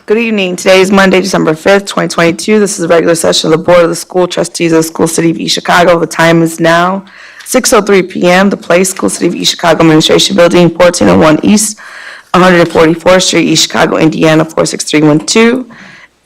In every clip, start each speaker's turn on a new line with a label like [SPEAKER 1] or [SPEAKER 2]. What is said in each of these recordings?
[SPEAKER 1] Good evening. Today is Monday, December 5th, 2022. This is a regular session of the Board of the School Trustees of the School City of East Chicago. The time is now 6:03 p.m. The place, School City of East Chicago Administration Building, 1401 East, 144th Street, East Chicago, Indiana, 46312.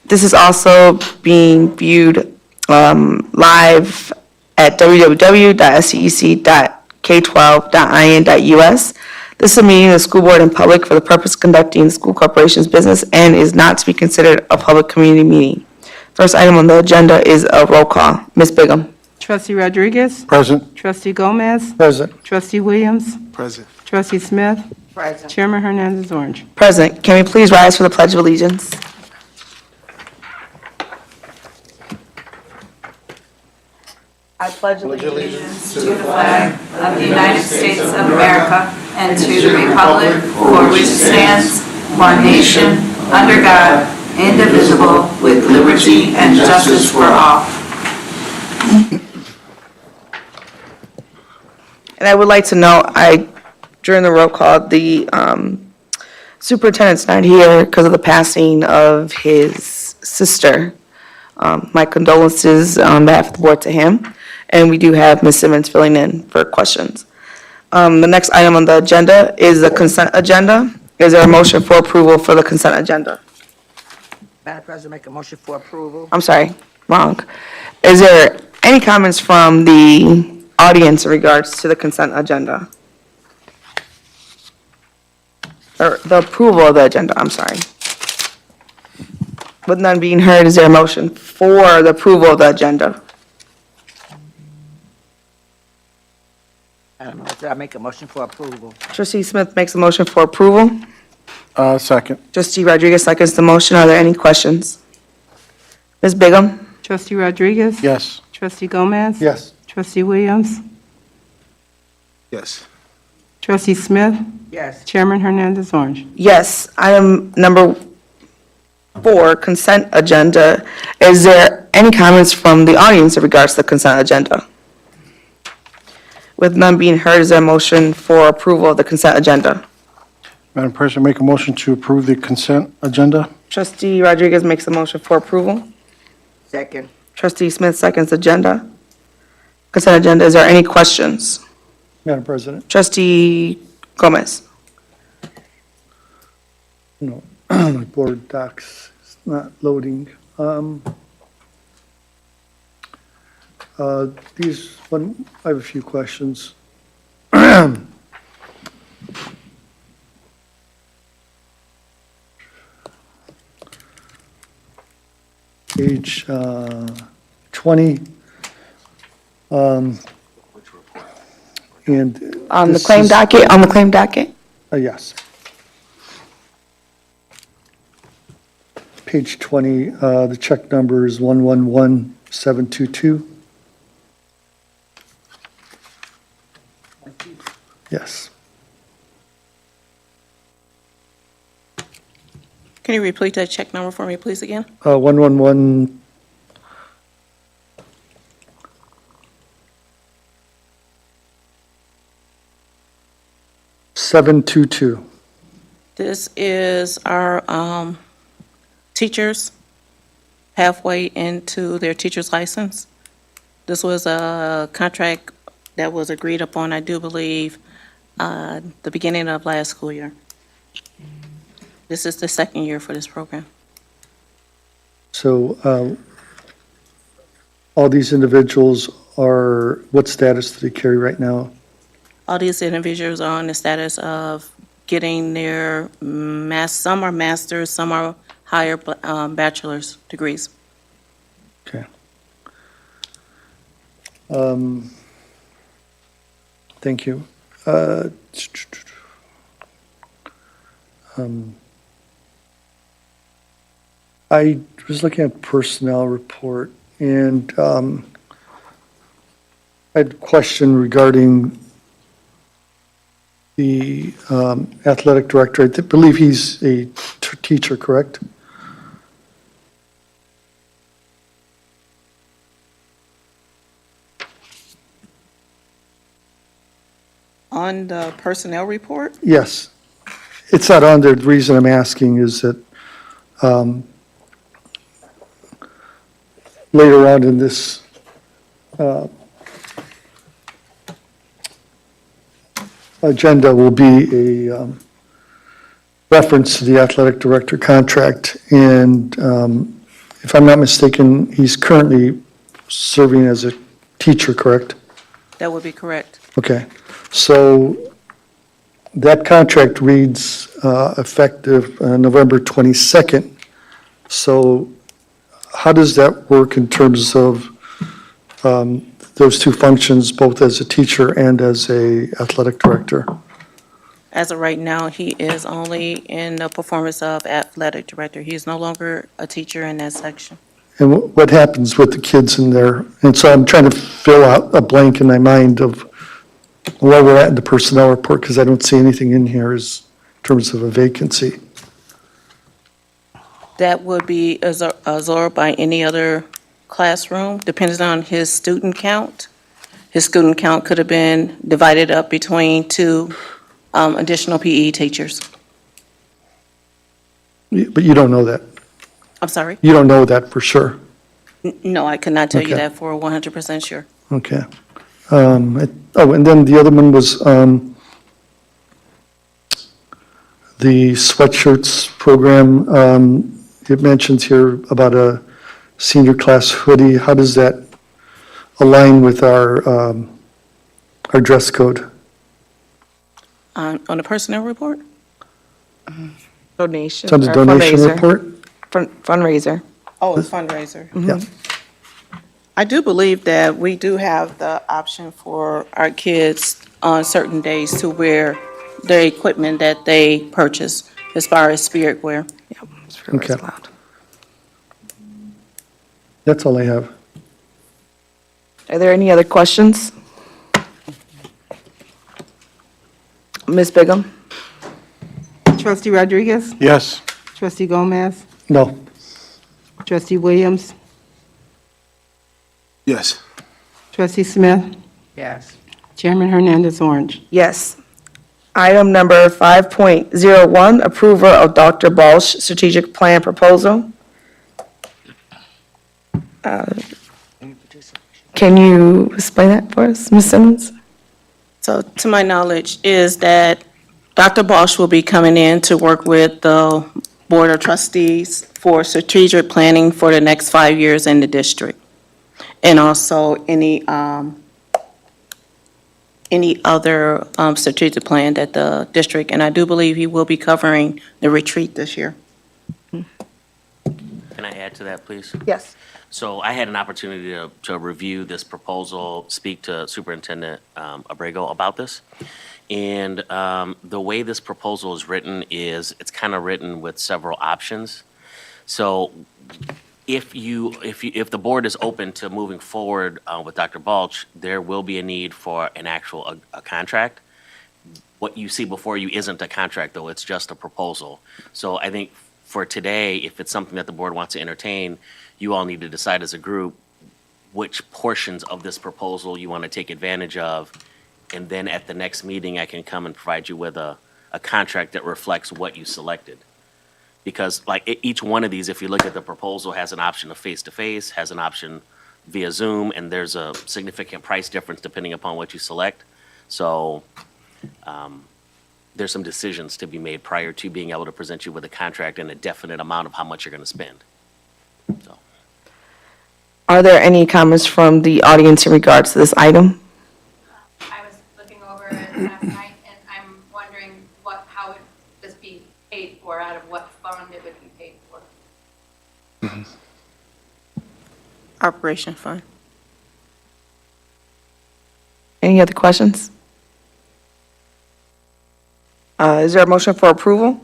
[SPEAKER 1] This is also being viewed live at www.scec.k12.in.us. This is a meeting of the school board in public for the purpose of conducting the school corporation's business and is not to be considered a public community meeting. First item on the agenda is a roll call. Ms. Bigum.
[SPEAKER 2] Trustee Rodriguez?
[SPEAKER 3] Present.
[SPEAKER 2] Trustee Gomez?
[SPEAKER 3] Present.
[SPEAKER 2] Trustee Williams?
[SPEAKER 3] Present.
[SPEAKER 2] Trustee Smith?
[SPEAKER 1] Present.
[SPEAKER 2] Chairman Hernandez Orange.
[SPEAKER 1] Present. Can we please rise for the Pledge of Allegiance? I pledge allegiance
[SPEAKER 4] To the flag of the United States of America and to the republic for which it stands, one nation, under God, indivisible, with liberty and justice for all.
[SPEAKER 1] And I would like to note, during the roll call, the superintendent's not here because of the passing of his sister. My condolences on behalf of the board to him. And we do have Ms. Simmons filling in for questions. The next item on the agenda is the consent agenda. Is there a motion for approval for the consent agenda?
[SPEAKER 5] Madam President, make a motion for approval.
[SPEAKER 1] I'm sorry, wrong. Is there any comments from the audience in regards to the consent agenda? Or the approval of the agenda, I'm sorry. With none being heard, is there a motion for the approval of the agenda?
[SPEAKER 5] Madam President, I make a motion for approval.
[SPEAKER 1] Trustee Smith makes a motion for approval.
[SPEAKER 3] Second.
[SPEAKER 1] Trustee Rodriguez seconds the motion. Are there any questions? Ms. Bigum?
[SPEAKER 2] Trustee Rodriguez?
[SPEAKER 3] Yes.
[SPEAKER 2] Trustee Gomez?
[SPEAKER 3] Yes.
[SPEAKER 2] Trustee Williams?
[SPEAKER 3] Yes.
[SPEAKER 2] Trustee Smith?
[SPEAKER 5] Yes.
[SPEAKER 2] Chairman Hernandez Orange.
[SPEAKER 1] Yes. Item number 4, consent agenda. Is there any comments from the audience in regards to the consent agenda? With none being heard, is there a motion for approval of the consent agenda?
[SPEAKER 3] Madam President, make a motion to approve the consent agenda.
[SPEAKER 1] Trustee Rodriguez makes a motion for approval.
[SPEAKER 5] Second.
[SPEAKER 1] Trustee Smith seconds agenda. Consent agenda. Is there any questions?
[SPEAKER 6] Madam President,
[SPEAKER 1] Trustee Gomez?
[SPEAKER 6] no, my board docs is not loading. I have a few questions. Page 20. And.
[SPEAKER 1] On the
[SPEAKER 6] this
[SPEAKER 1] claim
[SPEAKER 6] is-
[SPEAKER 1] docket, on the claim docket?
[SPEAKER 6] Yes. Page 20, the check number is 111722. Yes.
[SPEAKER 7] Can you repeat that check number for me, please, again?
[SPEAKER 6] 111. $722.
[SPEAKER 7] This is our teachers halfway into their teacher's license. This was a contract that was agreed upon, I do believe, the beginning of last school year. This is the second year for this program.
[SPEAKER 6] So all these individuals are, what status do they carry right now?
[SPEAKER 7] All these individuals are on the status of getting their some are masters, some are higher bachelor's degrees.
[SPEAKER 6] Okay. Thank you. I was looking at personnel report, and I had a question regarding the athletic director. I believe he's a teacher, correct?
[SPEAKER 7] On the personnel report,
[SPEAKER 6] Yes. It's not on there. The reason I'm asking is that later on in this agenda will be a reference to the athletic director contract. And if I'm not mistaken, he's currently serving as a teacher, correct?
[SPEAKER 7] That would be correct.
[SPEAKER 6] Okay. So that contract reads effective November 22nd. So how does that work in terms of those two functions, both as a teacher and as a athletic director?
[SPEAKER 7] As of right now, he is only in the performance of athletic director. He is no longer a teacher in that section.
[SPEAKER 6] And what happens with the kids in there? And so I'm trying to fill out a blank in my mind of where we're at in the personnel report, because I don't see anything in here as in terms of a vacancy.
[SPEAKER 7] That would be absorbed by any other classroom, depending on his student count. His student count could have been divided up between two additional PE teachers.
[SPEAKER 6] But you don't know that.
[SPEAKER 7] I'm sorry?
[SPEAKER 6] You don't know that for sure.
[SPEAKER 7] No, I could not tell you
[SPEAKER 6] Okay.
[SPEAKER 7] that for 100% sure.
[SPEAKER 6] Okay. And then the other one was the sweatshirts program. It mentions here about a senior class hoodie. How does that align with our dress code?
[SPEAKER 7] On the personnel report?
[SPEAKER 1] Donation.
[SPEAKER 6] It's on the
[SPEAKER 1] or
[SPEAKER 6] donation
[SPEAKER 1] fundraiser.
[SPEAKER 6] report?
[SPEAKER 1] Fundraiser.
[SPEAKER 7] Oh, it's fundraiser.
[SPEAKER 6] Yeah.
[SPEAKER 7] I do believe that we do have the option for our kids on certain days to wear the equipment that they purchase as far as spirit wear.
[SPEAKER 1] Yep. it's very
[SPEAKER 6] Okay.
[SPEAKER 1] loud.
[SPEAKER 6] That's all I have.
[SPEAKER 1] Are there any other questions? Ms. Bigum?
[SPEAKER 2] Trustee Rodriguez?
[SPEAKER 3] Yes.
[SPEAKER 2] Trustee Gomez?
[SPEAKER 6] No.
[SPEAKER 2] Trustee Williams?
[SPEAKER 8] Yes.
[SPEAKER 2] Trustee Smith?
[SPEAKER 5] Yes.
[SPEAKER 2] Chairman Hernandez Orange.
[SPEAKER 1] Yes. Item number 5.01, approval of Dr. Balch strategic plan proposal. Can you explain that for us, Ms. Simmons?
[SPEAKER 7] So to my knowledge is that Dr. Bosch will be coming in to work with the Board of Trustees for strategic planning for the next 5 years in the district. And also any other strategic plan that the district, and I do believe he will be covering the retreat this year.
[SPEAKER 9] Can I add to that, please?
[SPEAKER 1] Yes.
[SPEAKER 9] So I had an opportunity to review this proposal, speak to Superintendent Abrego about this. And the way this proposal is written is, it's kind of written with several options. So if the board is open to moving forward with Dr. Balch, there will be a need for an actual a contract. What you see before you isn't a contract, though, it's just a proposal. So I think for today, if it's something that the board wants to entertain, you all need to decide as a group which portions of this proposal you want to take advantage of. And then at the next meeting, I can come and provide you with a contract that reflects what you selected. Because like each one of these, if you look at the proposal, has an option of face-to-face, has an option via Zoom, and there's a significant price difference depending upon what you select. So there's some decisions to be made prior to being able to present you with a contract and a definite amount of how much you're going to spend. So.
[SPEAKER 1] Are there any comments from the audience in regards to this item?
[SPEAKER 10] I was looking over it last night, and I'm wondering how would this be paid for, out of what fund it would be paid for?
[SPEAKER 7] Operation Fund.
[SPEAKER 1] Any other questions? Is there a motion for approval?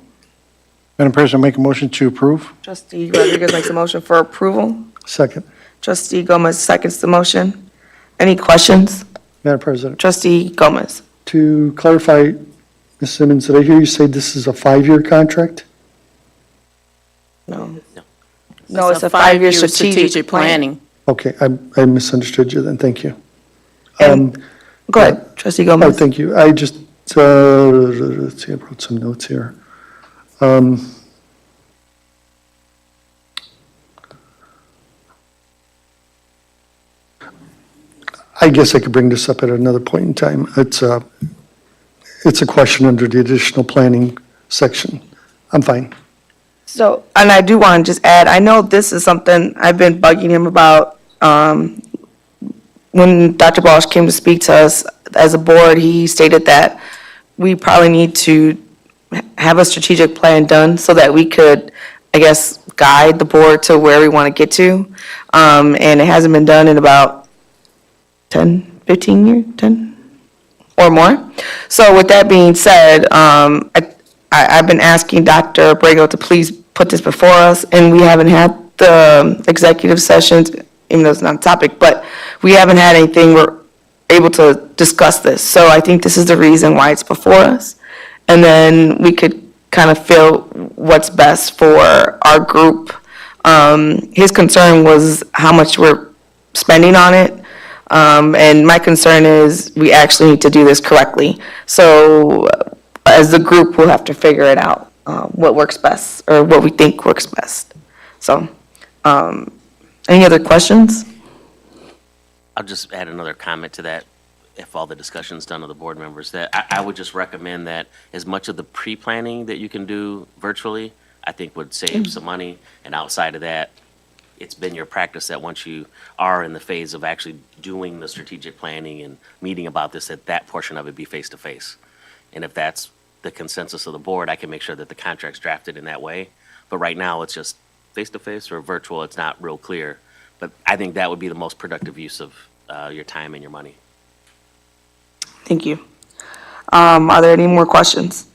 [SPEAKER 3] Madam President, make a motion to approve.
[SPEAKER 1] Trustee Rodriguez makes a motion for approval.
[SPEAKER 6] Second.
[SPEAKER 1] Trustee Gomez seconds the motion. Any questions?
[SPEAKER 6] Madam President,
[SPEAKER 1] Trustee Gomez?
[SPEAKER 6] to clarify, Ms. Simmons, did I hear you say this is a 5-year contract?
[SPEAKER 1] No. No, it's a 5-year strategic plan.
[SPEAKER 6] Okay, I misunderstood you then, thank you.
[SPEAKER 1] And- Go ahead, Trustee
[SPEAKER 6] Oh,
[SPEAKER 1] Gomez.
[SPEAKER 6] thank you. I just, let's see, I wrote some notes here. I guess I could bring this up at another point in time. It's a question under the additional planning section. I'm fine.
[SPEAKER 1] So, and I do want to just add, I know this is something I've been bugging him about. When Dr. Balch came to speak to us as a board, he stated that we probably need to have a strategic plan done so that we could, I guess, guide the board to where we want to get to. And it hasn't been done in about 10, 15 years, 10 or more. So with that being said, I've been asking Dr. Abrego to please put this before us, and we haven't had the executive sessions, even though it's not a topic, but we haven't had anything we're able to discuss this. So I think this is the reason why it's before us. And then we could kind of feel what's best for our group. His concern was how much we're spending on it. And my concern is we actually need to do this correctly. So as the group, we'll have to figure it out, what works best, or what we think works best. So, any other questions?
[SPEAKER 9] I'll just add another comment to that, if all the discussion's done with the board members, that I would just recommend that as much of the pre-planning that you can do virtually, I think would save some money. And outside of that, it's been your practice that once you are in the phase of actually doing the strategic planning and meeting about this, that portion of it be face-to-face. And if that's the consensus of the board, I can make sure that the contract's drafted in that way. But right now, it's just face-to-face or virtual, it's not real clear. But I think that would be the most productive use of your time and your money.
[SPEAKER 1] Thank you. Are there any more questions?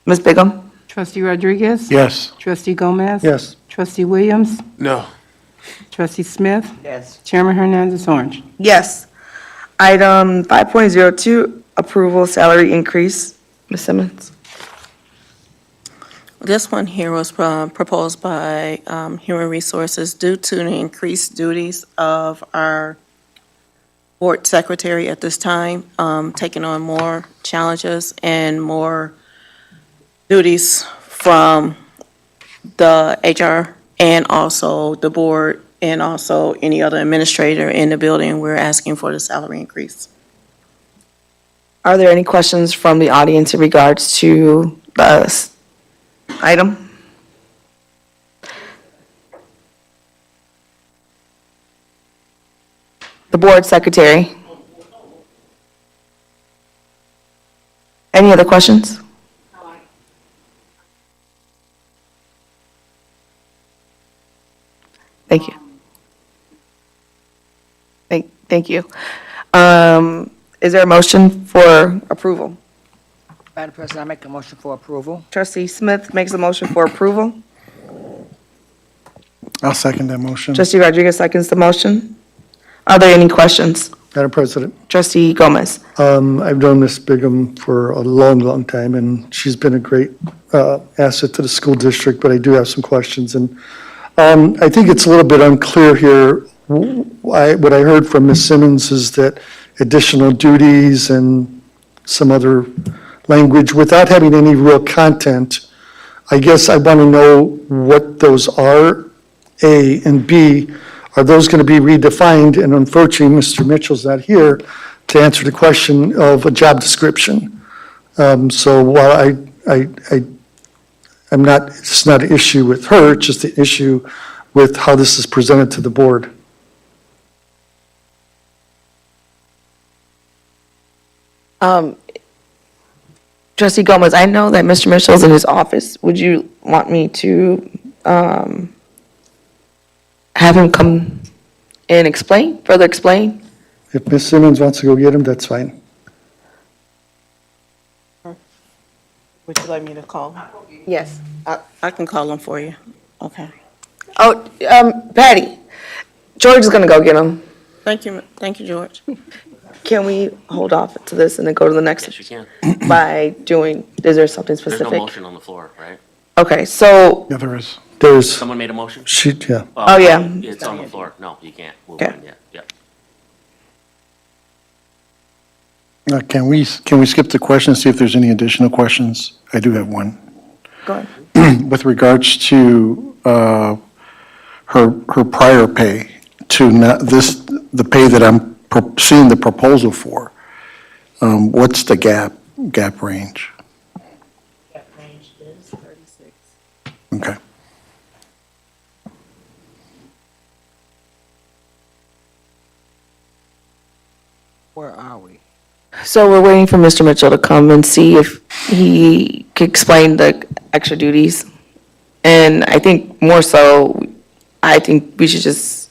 [SPEAKER 1] Ms. Bigum?
[SPEAKER 2] Trustee Rodriguez?
[SPEAKER 3] Yes.
[SPEAKER 2] Trustee Gomez?
[SPEAKER 6] Yes.
[SPEAKER 2] Trustee Williams?
[SPEAKER 3] No.
[SPEAKER 2] Trustee Smith?
[SPEAKER 5] Yes.
[SPEAKER 2] Chairman Hernandez Orange.
[SPEAKER 1] Yes. Item 5.02, approval salary increase. Ms. Simmons?
[SPEAKER 7] This one here was proposed by Human Resources due to the increased duties of our board secretary at this time, taking on more challenges and more duties from the HR and also the board and also any other administrator in the building. We're asking for the salary increase.
[SPEAKER 1] Are there any questions from the audience in regards to the item? The board secretary. Any other questions? Thank you. Thank you. Is there a motion for approval?
[SPEAKER 5] Madam President, I make a motion for approval.
[SPEAKER 1] Trustee Smith makes a motion for approval.
[SPEAKER 3] I'll second that motion.
[SPEAKER 1] Trustee Rodriguez seconds the motion. Are there any questions?
[SPEAKER 6] Madam President,
[SPEAKER 1] Trustee Gomez?
[SPEAKER 6] I've known Ms. Bigum for a long, long time, and she's been a great asset to the school district, but I do have some questions. And I think it's a little bit unclear here. What I heard from Ms. Simmons is that additional duties and some other language, without having any real content, I guess I want to know what those are, A, and B, are those going to be redefined? And unfortunately, Mr. Mitchell's not here to answer the question of a job description. So while I'm not, it's not an issue with her, it's just an issue with how this is presented to the board.
[SPEAKER 1] Trustee Gomez, I know that Mr. Mitchell's in his office. Would you want me to have him come and further explain?
[SPEAKER 6] If Ms. Simmons wants to go get him, that's fine.
[SPEAKER 7] Would you like me to call?
[SPEAKER 1] Yes.
[SPEAKER 7] I can call him for you. Okay.
[SPEAKER 1] Oh, Patty, George is gonna go get him.
[SPEAKER 7] Thank you, George.
[SPEAKER 1] Can we hold off to this and then go to the next
[SPEAKER 9] Yes, you can.
[SPEAKER 1] by doing, is there something
[SPEAKER 9] There's no
[SPEAKER 1] specific?
[SPEAKER 9] motion on the floor, right?
[SPEAKER 1] Okay, so,
[SPEAKER 3] Yeah, there is.
[SPEAKER 6] There's,
[SPEAKER 9] Someone made a motion?
[SPEAKER 6] yeah.
[SPEAKER 1] Oh, yeah.
[SPEAKER 9] It's on the floor. No, you can't move
[SPEAKER 1] Okay.
[SPEAKER 9] on yet. Yep.
[SPEAKER 3] Can we skip the question, see if there's any additional questions? I do have one.
[SPEAKER 1] Go ahead.
[SPEAKER 3] with regards to her prior pay to the pay that I'm seeing the proposal for, what's the gap range?
[SPEAKER 7] That range is 36.
[SPEAKER 3] Okay.
[SPEAKER 5] Where are we?
[SPEAKER 1] So we're waiting for Mr. Mitchell to come and see if he could explain the extra duties. And I think more so, I think we should just,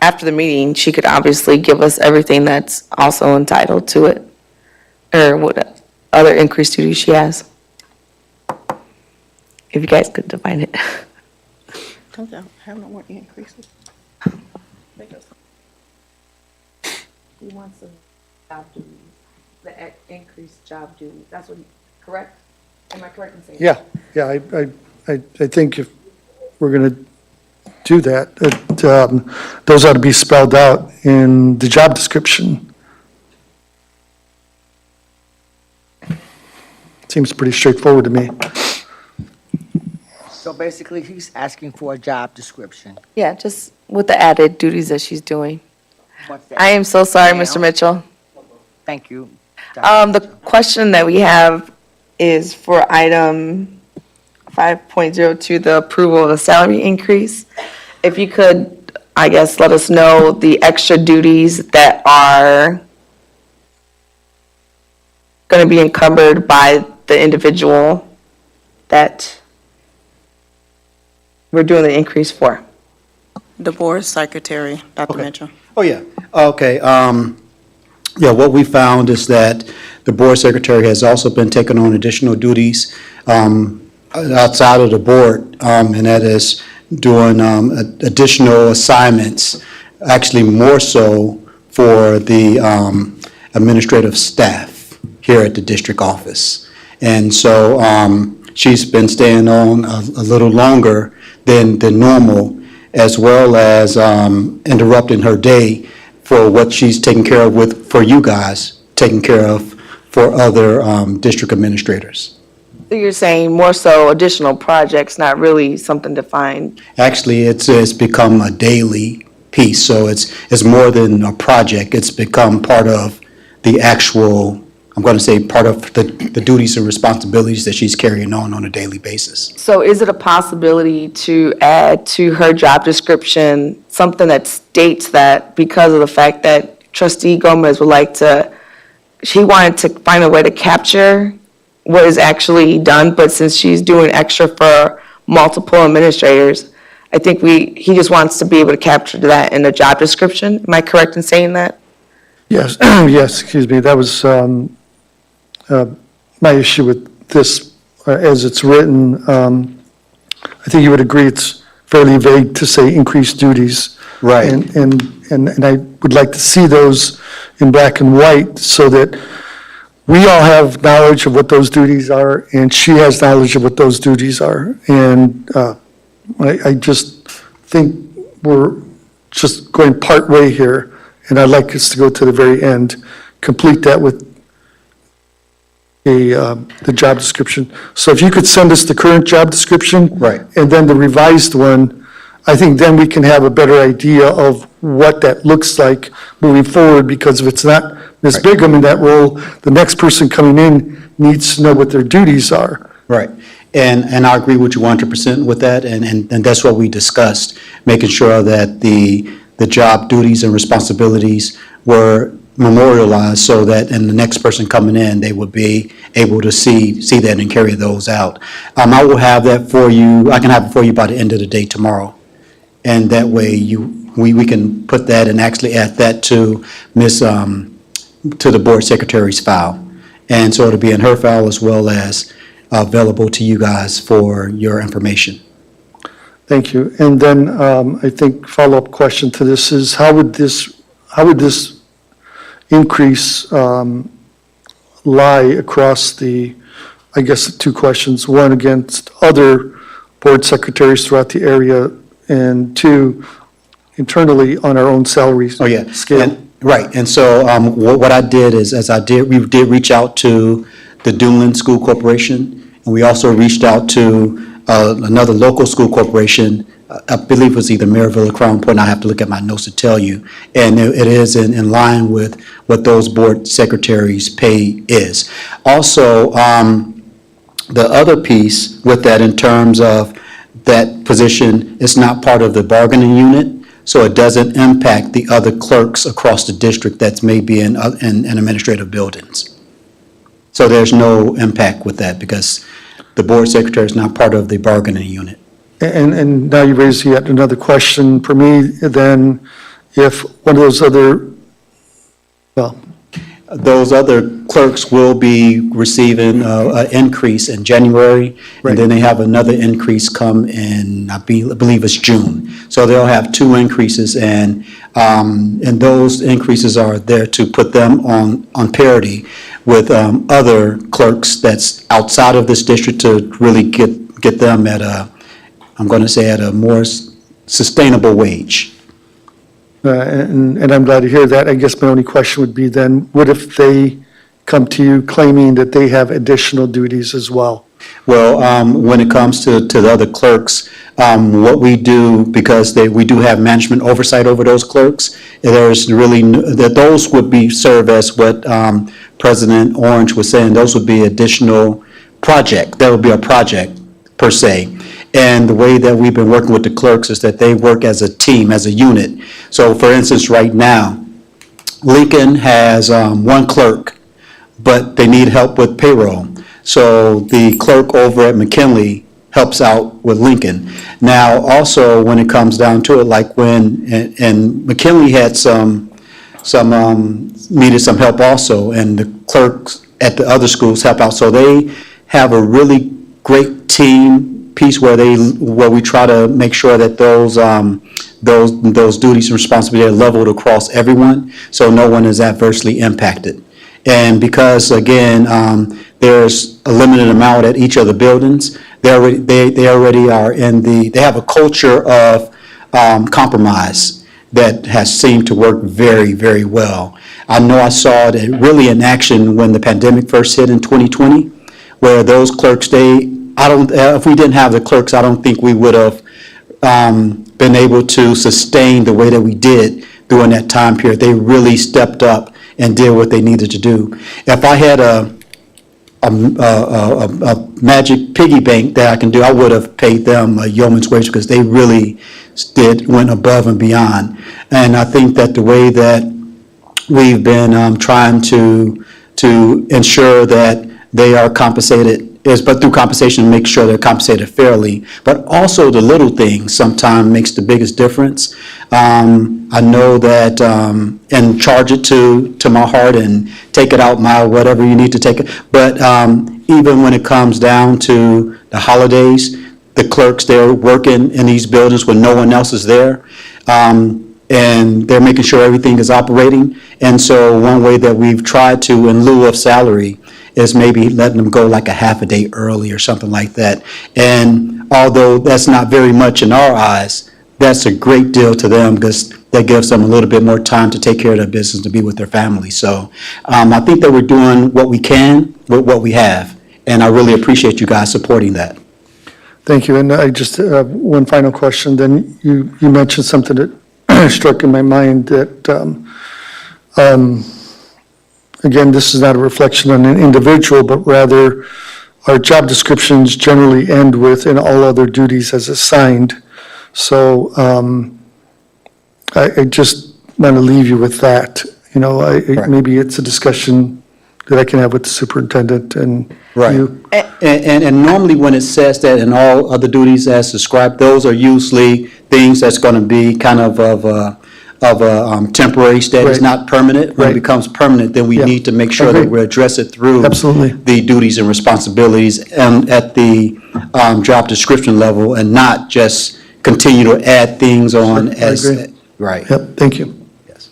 [SPEAKER 1] after the meeting, she could obviously give us everything that's also entitled to it, or what other increased duties she has. If you guys could define it.
[SPEAKER 7] Don't y'all have no more increases?
[SPEAKER 1] He wants some job duties, the increased job duties, that's what, correct? Am I correct in saying?
[SPEAKER 6] Yeah, I think if we're going to do that, those ought to be spelled out in the job description. Seems pretty straightforward to me.
[SPEAKER 5] So basically, he's asking for a job description.
[SPEAKER 1] Yeah, just with the added duties that she's doing.
[SPEAKER 5] What's that?
[SPEAKER 1] I am so sorry,
[SPEAKER 5] Ma'am?
[SPEAKER 1] Mr. Mitchell.
[SPEAKER 5] Thank you.
[SPEAKER 1] The question that we have is for item 5.02, the approval of the salary increase. If you could, I guess, let us know the extra duties that are going to be encumbered by the individual that we're doing the increase for.
[SPEAKER 7] The board secretary, Dr.
[SPEAKER 8] Okay.
[SPEAKER 7] Mitchell.
[SPEAKER 8] Oh, yeah. Okay. Yeah, what we found is that the board secretary has also been taking on additional duties outside of the board, and that is doing additional assignments, actually more so for the administrative staff here at the district office. And so she's been staying on a little longer than normal, as well as interrupting her day for what she's taking care of for you guys, taking care of for other district administrators.
[SPEAKER 1] So you're saying more so additional projects, not really something defined?
[SPEAKER 8] Actually, it's become a daily piece, so it's more than a project. It's become part of the actual, I'm going to say, part of the duties and responsibilities that she's carrying on a daily basis.
[SPEAKER 1] So is it a possibility to add to her job description something that states that because of the fact that trustee Gomez would like to, she wanted to find a way to capture what is actually done, but since she's doing extra for multiple administrators, I think he just wants to be able to capture that in the job description. Am I correct in saying that?
[SPEAKER 6] Yes, yes, excuse me, that was my issue with this, as it's written. I think you would agree it's fairly vague to say increased duties.
[SPEAKER 8] Right.
[SPEAKER 6] And I would like to see those in black and white so that we all have knowledge of what those duties are, and she has knowledge of what those duties are. And I just think we're just going part way here, and I'd like us to go to the very end, complete that with the job description. So if you could send us the current job description.
[SPEAKER 8] Right.
[SPEAKER 6] And then the revised one, I think then we can have a better idea of what that looks like moving forward, because if it's not Ms. Bigham in that role, the next person coming in needs to know what their duties are.
[SPEAKER 8] Right. And I agree with you 100% with that, and that's what we discussed, making sure that the job duties and responsibilities were memorialized so that in the next person coming in, they would be able to see that and carry those out. I will have that for you, I can have it for you by the end of the day tomorrow. And that way we can put that and actually add that to to the board secretary's file. And so it'll be in her file as well as available to you guys for your information.
[SPEAKER 6] Thank you. And then I think follow-up question to this is how would this increase lie across I guess, the two questions. One, against other board secretaries throughout the area, and two, internally on our own salary
[SPEAKER 8] Oh, yeah.
[SPEAKER 6] scale.
[SPEAKER 8] Right. And so what I did is, we did reach out to the Duneland School Corporation, And we also reached out to another local school corporation. I believe it was either Maryville or Crown Point. I have to look at my notes to tell you. And it is in line with what those board secretaries' pay is. Also, the other piece with that in terms of that position is not part of the bargaining unit, so it doesn't impact the other clerks across the district that's maybe in administrative buildings. So there's no impact with that because the board secretary is not part of the bargaining unit.
[SPEAKER 6] And now you raise yet another question for me, then, if one of those other, well,
[SPEAKER 8] Those other clerks will be receiving an increase in January, and then they have another increase come in, I believe it's June. So they'll have two increases, and those increases are there to put them on parity with other clerks that's outside of this district to really get them at I'm going to say at a more sustainable wage.
[SPEAKER 6] and I'm glad to hear that. I guess my only question would be then, what if they come to you claiming that they have additional duties as well?
[SPEAKER 8] Well, when it comes to the other clerks, what we do, because we do have management oversight over those clerks, there's really, that those would be serve as what President Orange was saying, those would be additional project. That would be a project per se. And the way that we've been working with the clerks is that they work as a team, as a unit. So for instance, right now, Lincoln has one clerk, but they need help with payroll. So the clerk over at McKinley helps out with Lincoln. Now, also, when it comes down to it, like when, and McKinley had needed some help also, and the clerks at the other schools help out. So they have a really great team piece where we try to make sure that those duties and responsibilities are leveled across everyone, so no one is adversely impacted. And because, again, there's a limited amount at each of the buildings, they already are they have a culture of compromise that has seemed to work very, very well. I know I saw it really in action when the pandemic first hit in 2020, where those clerks, if we didn't have the clerks, I don't think we would have been able to sustain the way that we did during that time period. They really stepped up and did what they needed to do. If I had a magic piggy bank that I can do, I would have paid them a yeoman's wage because they really went above and beyond. And I think that the way that we've been trying to ensure that they are compensated but through compensation, make sure they're compensated fairly. But also the little things sometimes makes the biggest difference. I know that, and charge it to my heart and take it out my whatever you need to take it. But even when it comes down to the holidays, the clerks, they're working in these buildings when no one else is there. And they're making sure everything is operating. And so one way that we've tried to, in lieu of salary, is maybe letting them go like a half a day early or something like that. And although that's not very much in our eyes, that's a great deal to them because that gives them a little bit more time to take care of their business, to be with their family. So I think that we're doing what we can with what we have. And I really appreciate you guys supporting that.
[SPEAKER 6] Thank you. And I just have one final question. Then you mentioned something that struck in my mind that, again, this is not a reflection on an individual, but rather our job descriptions generally end with "and all other duties as assigned." So I just want to leave you with that. You know, maybe it's a discussion that I can have with the superintendent and you.
[SPEAKER 8] And normally when it says that and all other duties as described, those are usually things that's going to be kind of a temporary status,
[SPEAKER 6] Right.
[SPEAKER 8] not permanent. When it
[SPEAKER 6] Right.
[SPEAKER 8] becomes permanent, then we
[SPEAKER 6] Yeah.
[SPEAKER 8] need to make sure that we address it through
[SPEAKER 6] Absolutely.
[SPEAKER 8] the duties and responsibilities and at the job description level, and not just continue to add things on
[SPEAKER 6] Sure, I
[SPEAKER 8] as.
[SPEAKER 6] agree.
[SPEAKER 8] Right.
[SPEAKER 6] Yep, thank you.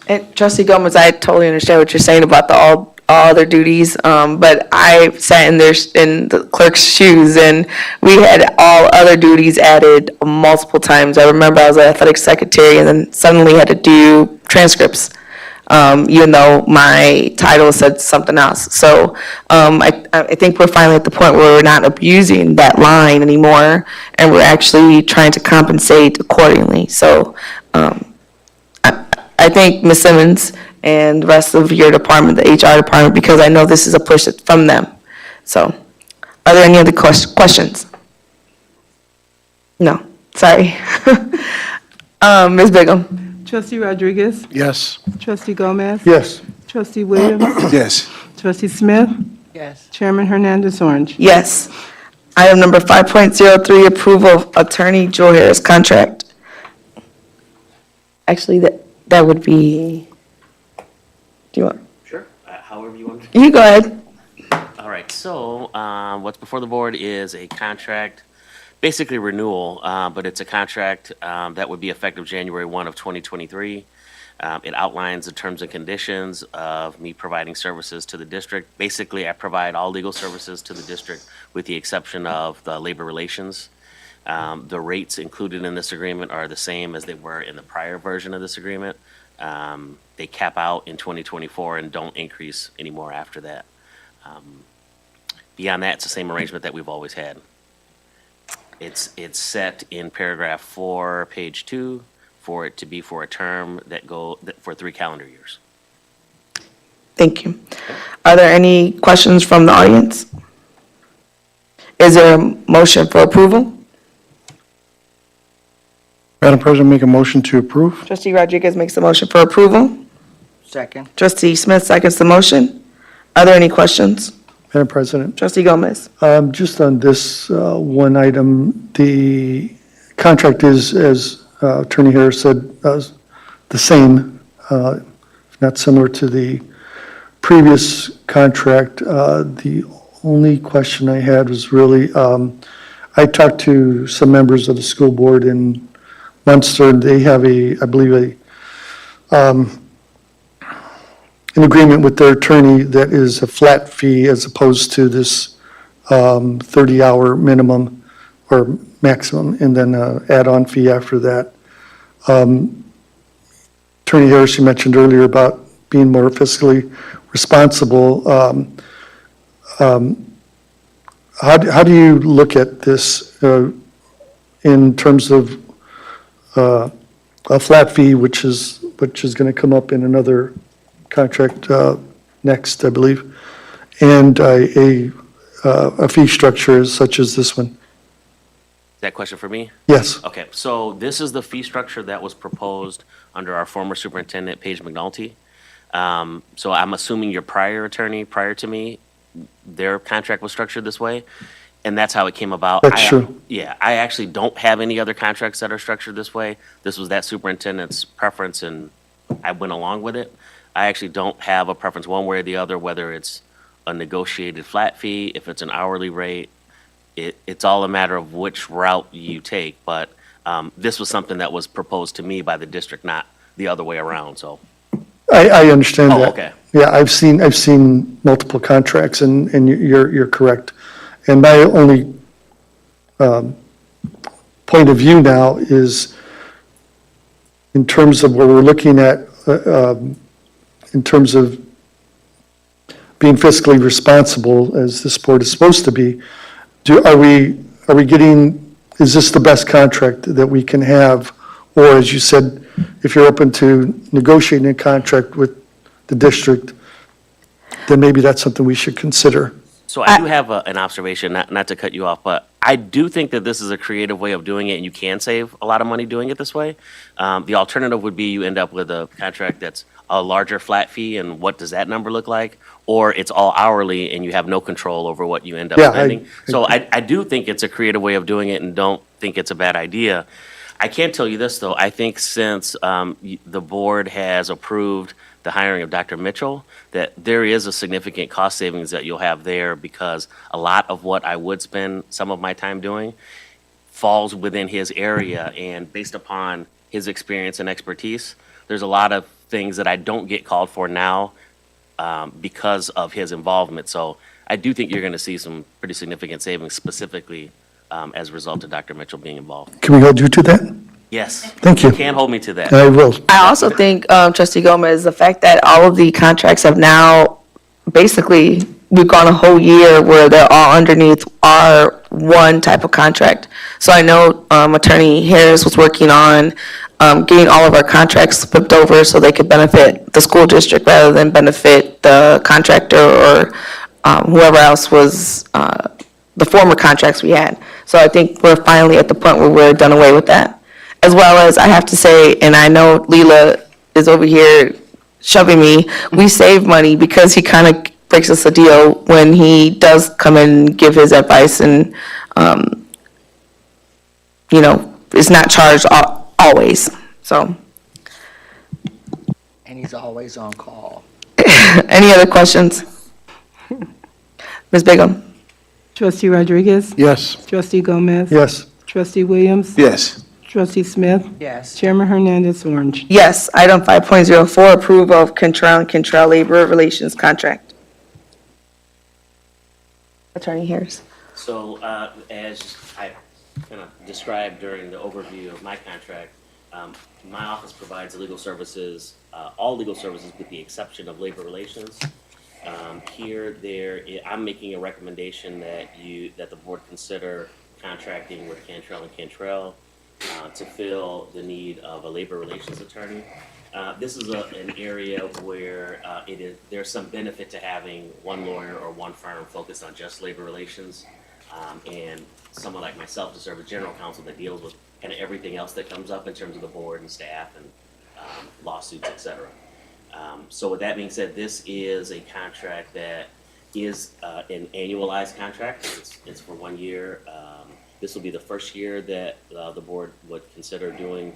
[SPEAKER 1] And Trustee Gomez, I totally understand what you're saying about the all other duties, but I sat in the clerk's shoes, and we had all other duties added multiple times. I remember I was an athletic secretary, and then suddenly had to do transcripts even though my title said something else. So I think we're finally at the point where we're not abusing that line anymore, and we're actually trying to compensate accordingly. So I thank Ms. Simmons and the rest of your department, the HR department, because I know this is a push from them. So, are there any other questions? No, sorry. Ms. Bigum?
[SPEAKER 2] Trustee Rodriguez?
[SPEAKER 3] Yes.
[SPEAKER 2] Trustee Gomez?
[SPEAKER 6] Yes.
[SPEAKER 2] Trustee Williams?
[SPEAKER 3] Yes.
[SPEAKER 2] Trustee Smith?
[SPEAKER 5] Yes.
[SPEAKER 2] Chairman Hernandez Orange.
[SPEAKER 1] Yes. Item number 5.03, approval of Attorney Joe Harris contract. Actually, that would be, do you want,
[SPEAKER 9] Sure. However you want.
[SPEAKER 1] you go ahead.
[SPEAKER 9] All right, so what's before the board is a contract, basically renewal, but it's a contract that would be effective January 1 of 2023. It outlines the terms and conditions of me providing services to the district. Basically, I provide all legal services to the district with the exception of the labor relations. The rates included in this agreement are the same as they were in the prior version of this agreement. They cap out in 2024 and don't increase anymore after that. Beyond that, it's the same arrangement that we've always had. It's set in paragraph 4, page 2, for it to be for a term for 3 calendar years.
[SPEAKER 1] Thank you. Are there any questions from the audience? Is there a motion for approval?
[SPEAKER 3] Madam President, make a motion to approve?
[SPEAKER 1] Trustee Rodriguez makes the motion for approval.
[SPEAKER 5] Second.
[SPEAKER 1] Trustee Smith seconds the motion. Are there any questions?
[SPEAKER 6] Madam President,
[SPEAKER 1] Trustee Gomez?
[SPEAKER 6] just on this one item, the contract is, as Attorney Harris said, the same, not similar to the previous contract. The only question I had was really, I talked to some members of the school board in Munster, and they have I believe, an agreement with their attorney that is a flat fee as opposed to this 30-hour minimum or maximum, and then an add-on fee after that. Attorney Harris, you mentioned earlier about being more fiscally responsible. How do you look at this in terms of a flat fee, which is going to come up in another contract next, I believe, and a fee structure such as this one?
[SPEAKER 9] Is that question for me?
[SPEAKER 6] Yes.
[SPEAKER 9] Okay, so this is the fee structure that was proposed under our former superintendent, Paige McNulty. So I'm assuming your prior attorney, prior to me, their contract was structured this way, and that's how it came about.
[SPEAKER 6] That's true.
[SPEAKER 9] Yeah, I actually don't have any other contracts that are structured this way. This was that superintendent's preference, and I went along with it. I actually don't have a preference one way or the other, whether it's a negotiated flat fee, if it's an hourly rate. It's all a matter of which route you take, but this was something that was proposed to me by the district, not the other way around, so.
[SPEAKER 6] I understand
[SPEAKER 9] Oh,
[SPEAKER 6] that.
[SPEAKER 9] okay.
[SPEAKER 6] Yeah, I've seen multiple contracts, and you're correct. And my only point of view now is in terms of where we're looking at, in terms of being fiscally responsible, as this board is supposed to be, are we getting, is this the best contract that we can have? Or, as you said, if you're open to negotiating a contract with the district, then maybe that's something we should consider.
[SPEAKER 9] So I do have an observation, not to cut you off, but I do think that this is a creative way of doing it, and you can save a lot of money doing it this way. The alternative would be you end up with a contract that's a larger flat fee, and what does that number look like? Or it's all hourly, and you have no control over what you end up
[SPEAKER 6] Yeah,
[SPEAKER 9] spending. So I do think it's a creative way of doing it, and don't think it's a bad idea. I can tell you this, though. I think since the board has approved the hiring of Dr. Mitchell, that there is a significant cost savings that you'll have there, because a lot of what I would spend some of my time doing falls within his area, and based upon his experience and expertise, there's a lot of things that I don't get called for now because of his involvement. So I do think you're going to see some pretty significant savings specifically as a result of Dr. Mitchell being involved.
[SPEAKER 6] Can we hold you to that?
[SPEAKER 9] Yes.
[SPEAKER 6] Thank you.
[SPEAKER 9] Can't hold me to that.
[SPEAKER 6] I will.
[SPEAKER 1] I also think, trustee Gomez, the fact that all of the contracts have now, basically, we've gone a whole year where they're all underneath our one type of contract. So I know Attorney Harris was working on getting all of our contracts flipped over so they could benefit the school district rather than benefit the contractor or whoever else was the former contracts we had. So I think we're finally at the point where we're done away with that. As well as, I have to say, and I know Leela is over here shoving me, we save money because he kind of breaks us a deal when he does come in and give his advice and, is not charged always, so.
[SPEAKER 5] And he's always on call.
[SPEAKER 1] Any other questions? Ms. Bigum?
[SPEAKER 2] Trustee Rodriguez?
[SPEAKER 3] Yes.
[SPEAKER 2] Trustee Gomez?
[SPEAKER 6] Yes.
[SPEAKER 2] Trustee Williams?
[SPEAKER 3] Yes.
[SPEAKER 2] Trustee Smith?
[SPEAKER 5] Yes.
[SPEAKER 2] Chairman Hernandez Orange.
[SPEAKER 1] Yes. Item 5.04, approval of Cantrell and Cantrell Labor Relations Contract. Attorney Harris.
[SPEAKER 9] So, as I kind of described during the overview of my contract, my office provides legal services, all legal services with the exception of labor relations. I'm making a recommendation that the board consider contracting with Cantrell and Cantrell to fill the need of a labor relations attorney. This is an area where there's some benefit to having one lawyer or one firm focused on just labor relations, and someone like myself to serve as general counsel that deals with kind of everything else that comes up in terms of the board and staff and lawsuits, et cetera. So with that being said, this is a contract that is an annualized contract. It's for 1 year. This will be the first year that the board would consider doing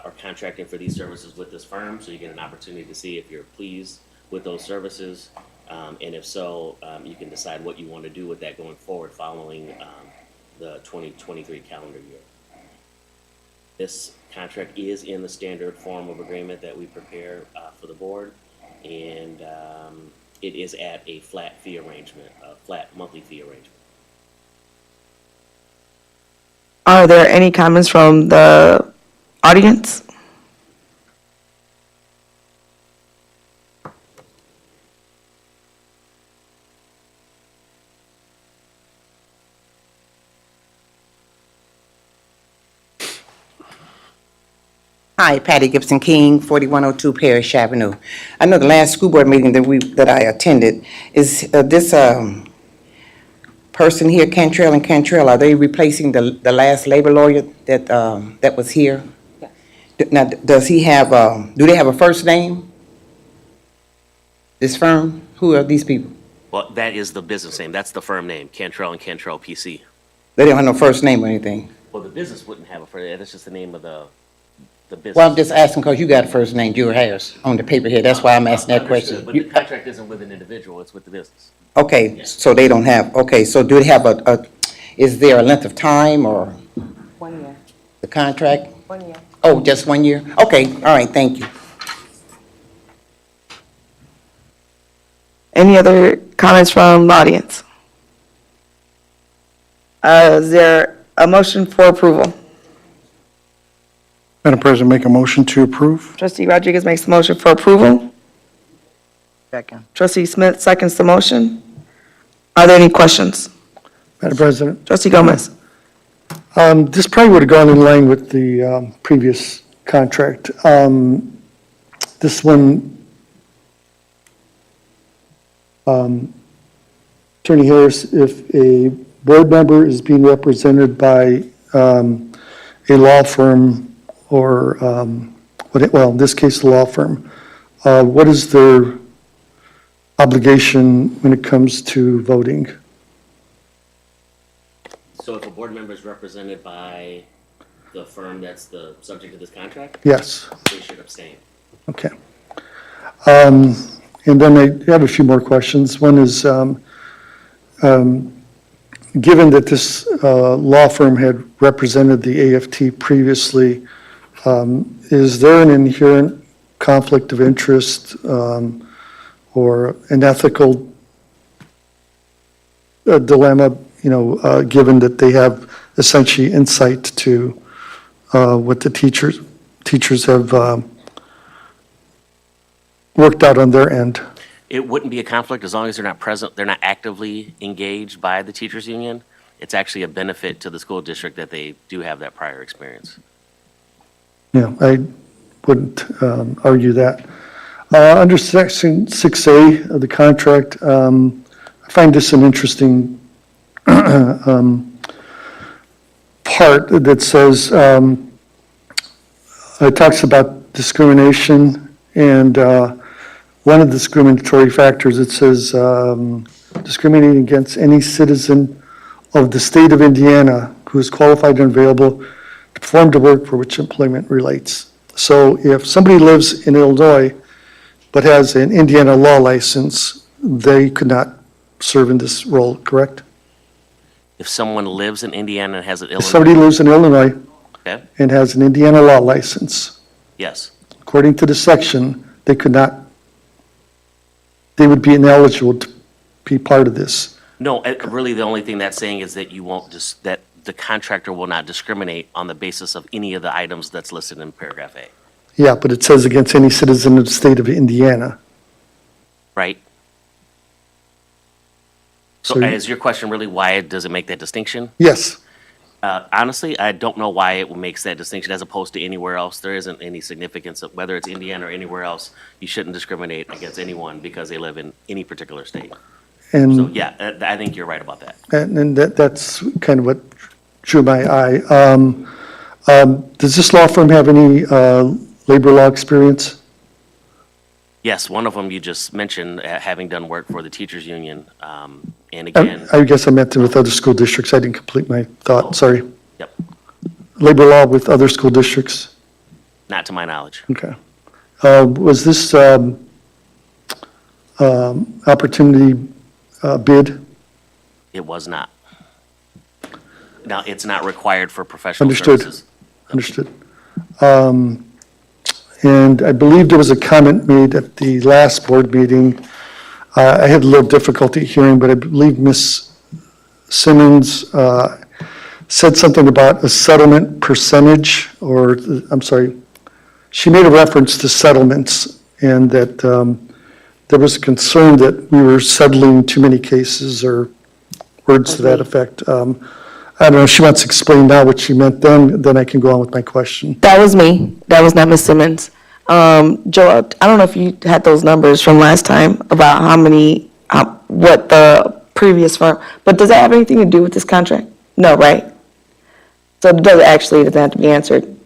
[SPEAKER 9] or contracting for these services with this firm. So you get an opportunity to see if you're pleased with those services. And if so, you can decide what you want to do with that going forward following the 2023 calendar year. This contract is in the standard form of agreement that we prepare for the board, and it is at a flat fee arrangement, a flat monthly fee arrangement.
[SPEAKER 1] Are there any comments from the audience?
[SPEAKER 5] Hi, Patty Gibson King, 4102 Parish Avenue. I know the last school board meeting that I attended, is this person here, Cantrell and Cantrell, are they replacing the last labor lawyer that was here? Now, does he have, do they have a first name? This firm? Who are these people?
[SPEAKER 9] Well, that is the business name. That's the firm name, Cantrell and Cantrell PC.
[SPEAKER 5] They don't have no first name or anything?
[SPEAKER 9] Well, the business wouldn't have a first name. That's just the name of the business.
[SPEAKER 5] Well, I'm just asking because you got a first name, Jewel Harris, on the paper here. That's why I'm asking that
[SPEAKER 9] Understood,
[SPEAKER 5] question.
[SPEAKER 9] But the contract isn't with an individual, it's with the business.
[SPEAKER 5] Okay, so they don't have, okay, so do they have is there a length of time or
[SPEAKER 1] 1 year.
[SPEAKER 5] the contract?
[SPEAKER 1] 1 year.
[SPEAKER 5] Oh, just 1 year? Okay, all right, thank you.
[SPEAKER 1] Any other comments from the audience? Is there a motion for approval?
[SPEAKER 3] Madam President, make a motion to approve?
[SPEAKER 1] Trustee Rodriguez makes the motion for approval.
[SPEAKER 5] Second.
[SPEAKER 1] Trustee Smith seconds the motion. Are there any questions?
[SPEAKER 6] Madam President,
[SPEAKER 1] Trustee Gomez?
[SPEAKER 6] this probably would have gone in line with the previous contract. This one, Attorney Harris, if a board member is being represented by a law firm or, in this case, a law firm, what is their obligation when it comes to voting?
[SPEAKER 9] So if a board member is represented by the firm that's the subject of this contract,
[SPEAKER 6] Yes,
[SPEAKER 9] they should abstain.
[SPEAKER 6] okay. And then I have a few more questions. One is, given that this law firm had represented the AFT previously, is there an inherent conflict of interest or an ethical dilemma, given that they have essentially insight to what the teachers have worked out on their end.
[SPEAKER 9] It wouldn't be a conflict as long as they're not present, they're not actively engaged by the teachers' union. It's actually a benefit to the school district that they do have that prior experience.
[SPEAKER 6] Yeah, I wouldn't argue that. Under Section 6A of the contract, I find this an interesting part that says, it talks about discrimination, and one of the discriminatory factors, it says, discriminating against any citizen of the state of Indiana who is qualified and available to perform the work for which employment relates. So if somebody lives in Illinois but has an Indiana law license, they could not serve in this role, correct?
[SPEAKER 9] If someone lives in Indiana and has an
[SPEAKER 6] If
[SPEAKER 9] Illinois,
[SPEAKER 6] somebody lives in Illinois
[SPEAKER 9] okay,
[SPEAKER 6] and has an Indiana law license,
[SPEAKER 9] yes.
[SPEAKER 6] according to the section, they could not, they would be ineligible to be part of this.
[SPEAKER 9] No, really, the only thing that's saying is that you won't just, that the contractor will not discriminate on the basis of any of the items that's listed in paragraph A,
[SPEAKER 6] Yeah, but it says against any citizen of the state of Indiana.
[SPEAKER 9] right? So
[SPEAKER 6] So you-
[SPEAKER 9] is your question really why does it make that distinction?
[SPEAKER 6] Yes,
[SPEAKER 9] Honestly, I don't know why it makes that distinction as opposed to anywhere else. There isn't any significance of whether it's Indiana or anywhere else. You shouldn't discriminate against anyone because they live in any particular state. So,
[SPEAKER 6] and,
[SPEAKER 9] yeah, I think you're right about that.
[SPEAKER 6] and that's kind of what drew my eye. Does this law firm have any labor law experience?
[SPEAKER 9] Yes, one of them you just mentioned, having done work for the teachers union. And again,
[SPEAKER 6] I guess I meant with other school districts. I didn't complete my thought, sorry.
[SPEAKER 9] yep,
[SPEAKER 6] Labor law with other school districts?
[SPEAKER 9] not to my knowledge.
[SPEAKER 6] Okay. Was this opportunity bid?
[SPEAKER 9] It was not. Now, it's not required for professional
[SPEAKER 6] Understood.
[SPEAKER 9] services.
[SPEAKER 6] Understood. And I believe there was a comment made at the last board meeting. I had a little difficulty hearing, but I believe Ms. Simmons said something about a settlement percentage, or, I'm sorry, she made a reference to settlements, and that there was a concern that we were settling too many cases, or words to that effect. I don't know, if she wants to explain now what she meant then I can go on with my question.
[SPEAKER 1] That was me. That was not Ms. Simmons. Joe, I don't know if you had those numbers from last time about how many, what the previous firm, but does that have anything to do with this contract? No, right? So it doesn't have to be answered.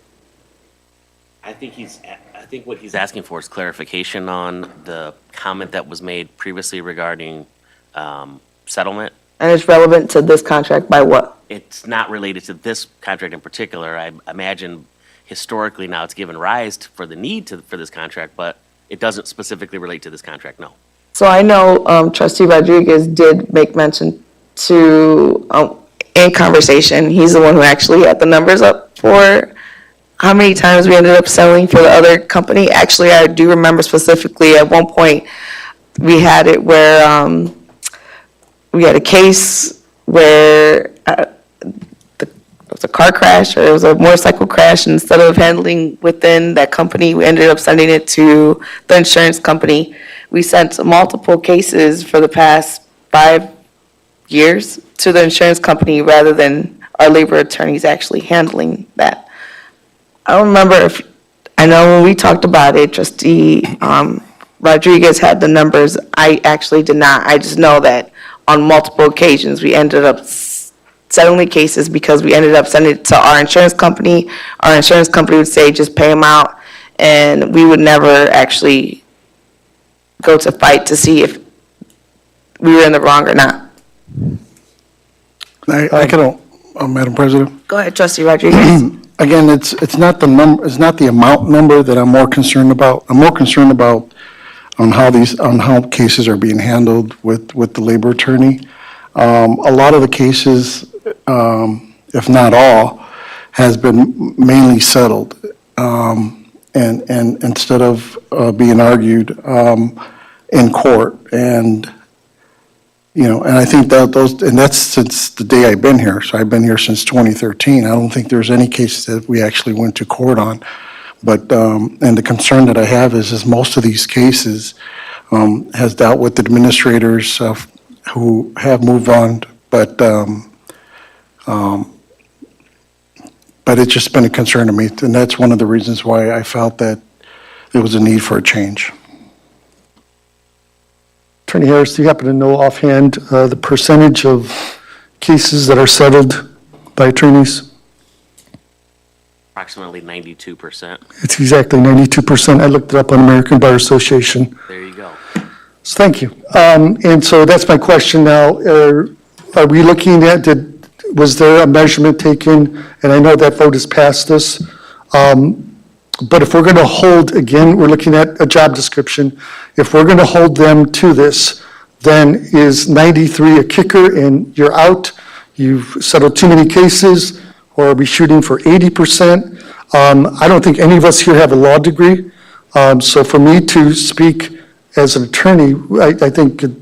[SPEAKER 9] I think what he's asking for is clarification on the comment that was made previously regarding settlement.
[SPEAKER 1] And it's relevant to this contract by what?
[SPEAKER 9] It's not related to this contract in particular. I imagine historically now it's given rise for the need for this contract, but it doesn't specifically relate to this contract, no.
[SPEAKER 1] So I know trustee Rodriguez did make mention to, in conversation, he's the one who actually had the numbers up for how many times we ended up selling for the other company. Actually, I do remember specifically at one point, we had it where, we had a case where it was a car crash or it was a motorcycle crash. And instead of handling within that company, we ended up sending it to the insurance company. We sent multiple cases for the past 5 years to the insurance company rather than our labor attorneys actually handling that. I don't remember I know when we talked about it, trustee Rodriguez had the numbers. I actually did not. I just know that on multiple occasions, we ended up settling cases because we ended up sending it to our insurance company. Our insurance company would say, just pay them out, and we would never actually go to fight to see if we were in the wrong or not.
[SPEAKER 3] I can, Madam President.
[SPEAKER 1] Go ahead, trustee Rodriguez.
[SPEAKER 3] Again, it's not the amount number that I'm more concerned about. I'm more concerned about on how cases are being handled with the labor attorney. A lot of the cases, if not all, has been mainly settled. And instead of being argued in court. And And I think and that's since the day I've been here. So I've been here since 2013. I don't think there's any cases that we actually went to court on. But, and the concern that I have is most of these cases has dealt with administrators who have moved on, but it's just been a concern to me, and that's one of the reasons why I felt that there was a need for a change.
[SPEAKER 6] Attorney Harris, do you happen to know offhand the percentage of cases that are settled by attorneys?
[SPEAKER 9] Approximately 92%.
[SPEAKER 6] It's exactly 92%. I looked it up on American Bar Association.
[SPEAKER 9] There you go.
[SPEAKER 6] So thank you. And so that's my question now. Are we looking at, was there a measurement taken? And I know that vote has passed this. But if we're going to hold, again, we're looking at a job description. If we're going to hold them to this, then is 93 a kicker and you're out? You've settled too many cases? Or are we shooting for 80%? I don't think any of us here have a law degree. So for me to speak as an attorney, I think could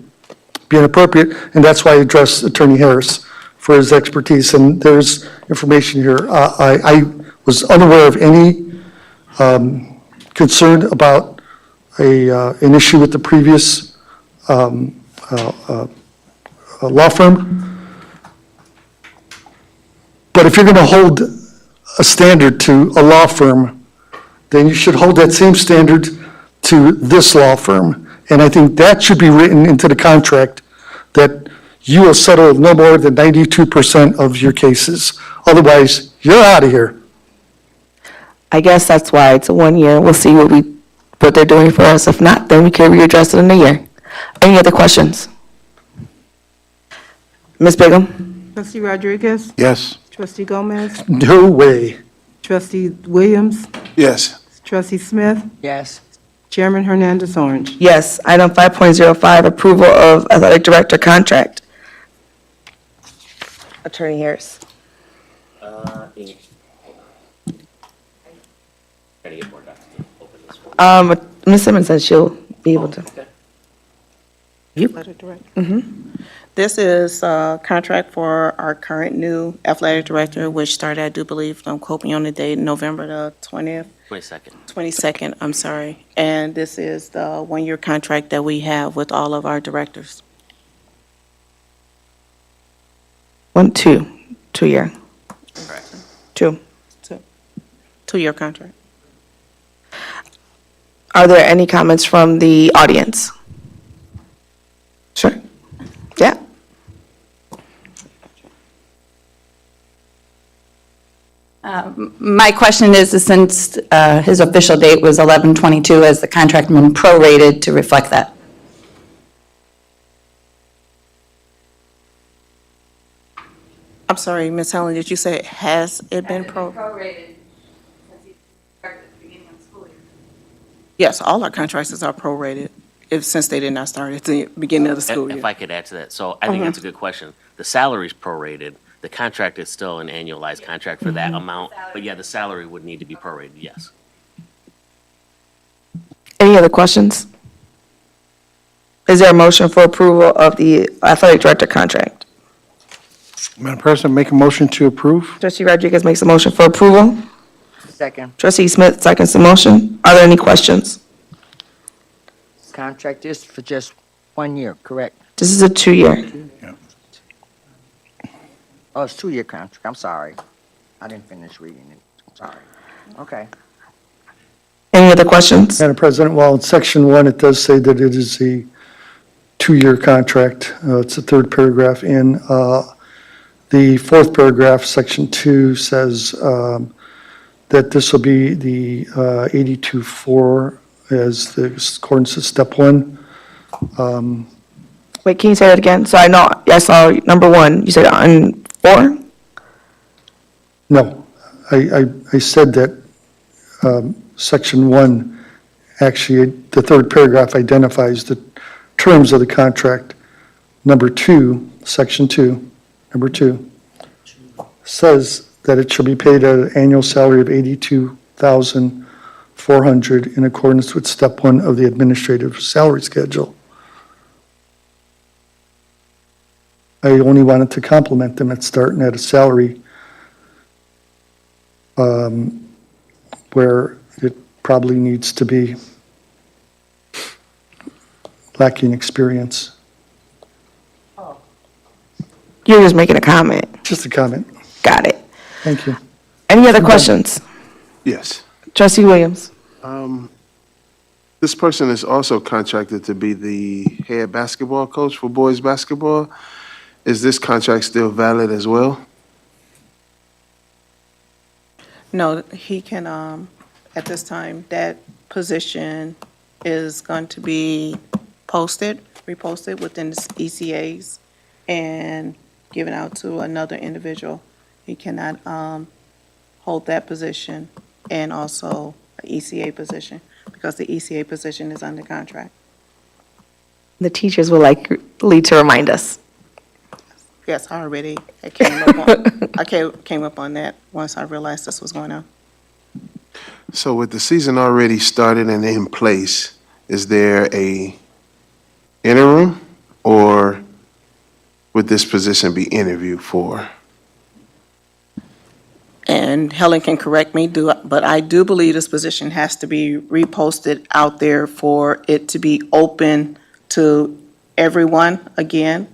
[SPEAKER 6] be inappropriate. And that's why I addressed Attorney Harris for his expertise. And there's information here. I was unaware of any concern about an issue with the previous law firm. But if you're going to hold a standard to a law firm, then you should hold that same standard to this law firm. And I think that should be written into the contract, that you will settle no more than 92% of your cases. Otherwise, you're out of here.
[SPEAKER 1] I guess that's why it's a 1 year. We'll see what they're doing for us. If not, then we can readdress it in a year. Any other questions? Ms. Bigum?
[SPEAKER 2] Trustee Rodriguez?
[SPEAKER 3] Yes?
[SPEAKER 2] Trustee Gomez?
[SPEAKER 6] No way.
[SPEAKER 2] Trustee Williams?
[SPEAKER 3] Yes.
[SPEAKER 2] Trustee Smith?
[SPEAKER 5] Yes.
[SPEAKER 2] Chairman Hernandez Orange.
[SPEAKER 1] Yes. Item 5.05, approval of athletic director contract. Attorney Harris.
[SPEAKER 9] Trying to get more docs to open this one.
[SPEAKER 1] Ms. Simmons said she'll be able to.
[SPEAKER 9] Okay.
[SPEAKER 7] This is a contract for our current new athletic director, which started, I do believe, don't quote me on the date, November the 20th, 22nd, I'm sorry. And this is the one-year contract that we have with all of our directors.
[SPEAKER 1] 2 year.
[SPEAKER 9] Correct.
[SPEAKER 1] 2.
[SPEAKER 7] Two-year contract.
[SPEAKER 1] Are there any comments from the audience? Sure. Yeah.
[SPEAKER 4] My question is, since his official date was 11/22, has the contract been prorated to reflect that?
[SPEAKER 7] I'm sorry, Ms. Helen, did you say, has it been
[SPEAKER 4] Prorated, since he started at the beginning of the school year.
[SPEAKER 7] Yes, all our contracts are prorated, since they did not start at the beginning of the school
[SPEAKER 9] If
[SPEAKER 7] year.
[SPEAKER 9] I could add to that, so I think that's a good question. The salary's prorated, the contract is still an annualized contract for that amount, but yeah, the salary would need to be prorated, yes.
[SPEAKER 1] Any other questions? Is there a motion for approval of the athletic director contract?
[SPEAKER 3] Madam President, make a motion to approve?
[SPEAKER 1] Trustee Rodriguez makes a motion for approval.
[SPEAKER 5] Second.
[SPEAKER 1] Trustee Smith seconds the motion. Are there any questions?
[SPEAKER 5] Contract is for just 1 year, correct?
[SPEAKER 1] This is a 2-year.
[SPEAKER 5] Oh, it's 2-year contract. I'm sorry. I didn't finish reading it. Sorry. Okay.
[SPEAKER 1] Any other questions?
[SPEAKER 6] Madam President, while in Section 1, it does say that it is a 2-year contract. It's the third paragraph in. The fourth paragraph, Section 2, says that this will be the 82-4 as the accordance to Step 1.
[SPEAKER 1] Wait, can you say that again? So I saw number 1. You said on 4?
[SPEAKER 6] No, I said that Section 1, actually, the third paragraph identifies the terms of the contract. Number 2, Section 2, number 2, says that it shall be paid at an annual salary of $82,400 in accordance with Step 1 of the administrative salary schedule. I only wanted to compliment them at starting at a salary where it probably needs to be lacking experience.
[SPEAKER 1] You're just making a comment.
[SPEAKER 6] Just a comment.
[SPEAKER 1] Got it.
[SPEAKER 6] Thank you.
[SPEAKER 1] Any other questions?
[SPEAKER 11] Yes.
[SPEAKER 1] Trustee Williams?
[SPEAKER 11] This person is also contracted to be the head basketball coach for boys basketball. Is this contract still valid as well?
[SPEAKER 7] No, he can, at this time, that position is going to be reposted within the ECAs and given out to another individual. He cannot hold that position and also an ECA position because the ECA position is under contract.
[SPEAKER 1] The teachers would likely to remind us.
[SPEAKER 7] Yes, I already came up on that once I realized this was going on.
[SPEAKER 11] So with the season already started and in place, is there a interim, or would this position be interviewed for?
[SPEAKER 7] And Helen can correct me, but I do believe this position has to be reposted out there for it to be open to everyone again.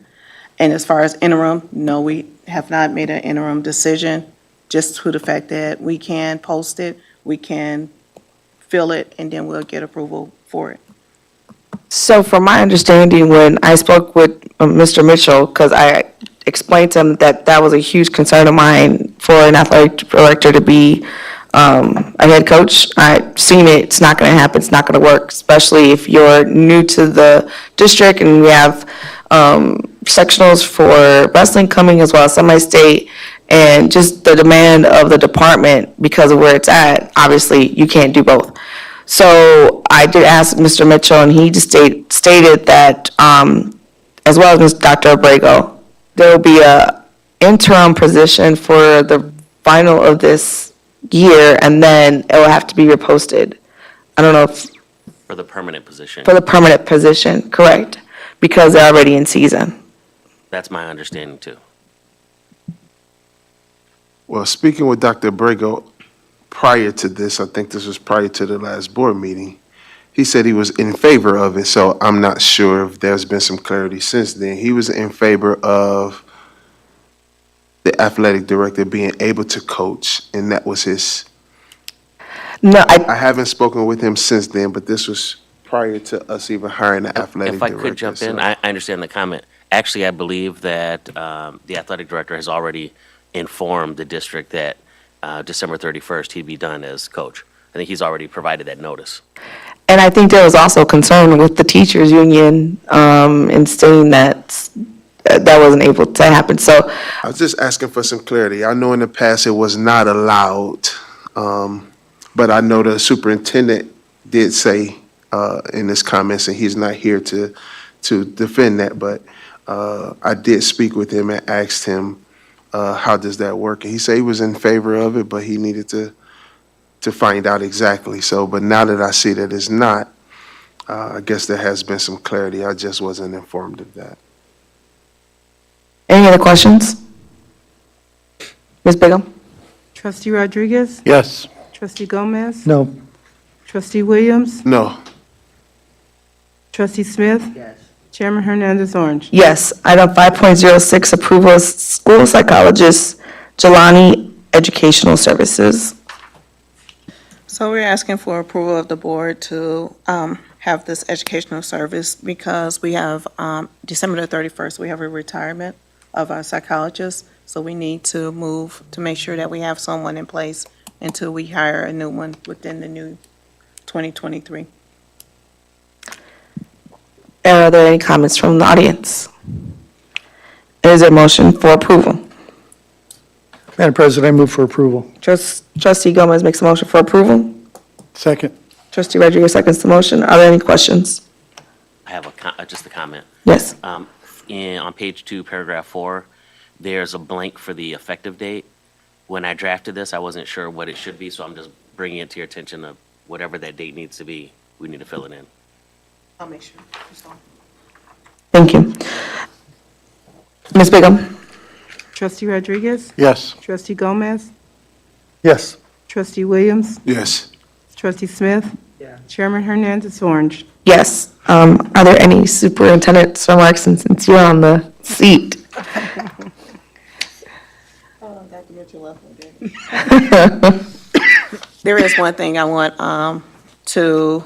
[SPEAKER 7] And as far as interim, no, we have not made an interim decision, just to the fact that we can post it, we can fill it, and then we'll get approval for it.
[SPEAKER 1] So from my understanding, when I spoke with Mr. Mitchell, because I explained to him that that was a huge concern of mine for an athletic director to be a head coach. I've seen it, it's not going to happen, it's not going to work, especially if you're new to the district and we have sectionals for wrestling coming as well as semi-state, and just the demand of the department because of where it's at, obviously you can't do both. So I did ask Mr. Mitchell, and he just stated that, as well as Dr. Abrego, there will be a interim position for the final of this year, and then it will have to be reposted. I don't know if,
[SPEAKER 9] For the permanent position.
[SPEAKER 1] for the permanent position, correct? Because they're already in season.
[SPEAKER 9] That's my understanding, too.
[SPEAKER 11] Well, speaking with Dr. Abrego, prior to this, I think this was prior to the last board meeting, he said he was in favor of it, so I'm not sure if there's been some clarity since then. He was in favor of the athletic director being able to coach, and that was his.
[SPEAKER 1] No,
[SPEAKER 11] I haven't spoken with him since then, but this was prior to us even hiring the athletic
[SPEAKER 9] If I
[SPEAKER 11] director.
[SPEAKER 9] could jump in,
[SPEAKER 11] so-
[SPEAKER 9] I understand the comment. Actually, I believe that the athletic director has already informed the district that December 31st, he'd be done as coach. I think he's already provided that notice.
[SPEAKER 1] and I think there was also concern with the teachers' union in stating that that wasn't able to happen. So
[SPEAKER 11] I was just asking for some clarity. I know in the past it was not allowed, but I know the superintendent did say in his comments, and he's not here to defend that, but I did speak with him and asked him, how does that work? And he said he was in favor of it, but he needed to find out exactly. So, but now that I see that it's not, I guess there has been some clarity. I just wasn't informed of that.
[SPEAKER 1] any other questions? Ms. Bigum?
[SPEAKER 2] Trustee Rodriguez?
[SPEAKER 3] Yes.
[SPEAKER 2] Trustee Gomez?
[SPEAKER 6] No.
[SPEAKER 2] Trustee Williams?
[SPEAKER 11] No.
[SPEAKER 2] Trustee Smith? Yes. Chairman Hernandez Orange.
[SPEAKER 1] Yes. Item 5.06, approval of school psychologist Jelani Educational Services.
[SPEAKER 7] So we're asking for approval of the board to have this educational service because we have, December the 31st, we have a retirement of our psychologist. So we need to move to make sure that we have someone in place until we hire a new one within the new 2023.
[SPEAKER 1] Are there any comments from the audience? Is there a motion for approval?
[SPEAKER 6] Madam President, I move for approval.
[SPEAKER 1] Trustee Gomez makes a motion for approval.
[SPEAKER 3] Second.
[SPEAKER 1] Trustee Rodriguez seconds the motion. Are there any questions?
[SPEAKER 9] I have just a comment.
[SPEAKER 1] Yes.
[SPEAKER 9] On page 2, paragraph 4, there's a blank for the effective date. When I drafted this, I wasn't sure what it should be, so I'm just bringing it to your attention of whatever that date needs to be, we need to fill it in.
[SPEAKER 7] I'll make sure.
[SPEAKER 1] Thank you. Ms. Bigum?
[SPEAKER 2] Trustee Rodriguez?
[SPEAKER 3] Yes.
[SPEAKER 2] Trustee Gomez?
[SPEAKER 6] Yes.
[SPEAKER 2] Trustee Williams?
[SPEAKER 11] Yes.
[SPEAKER 2] Trustee Smith? Chairman Hernandez Orange.
[SPEAKER 1] Yes. Are there any superintendent's remarks since you're on the seat?
[SPEAKER 7] There is one thing I want to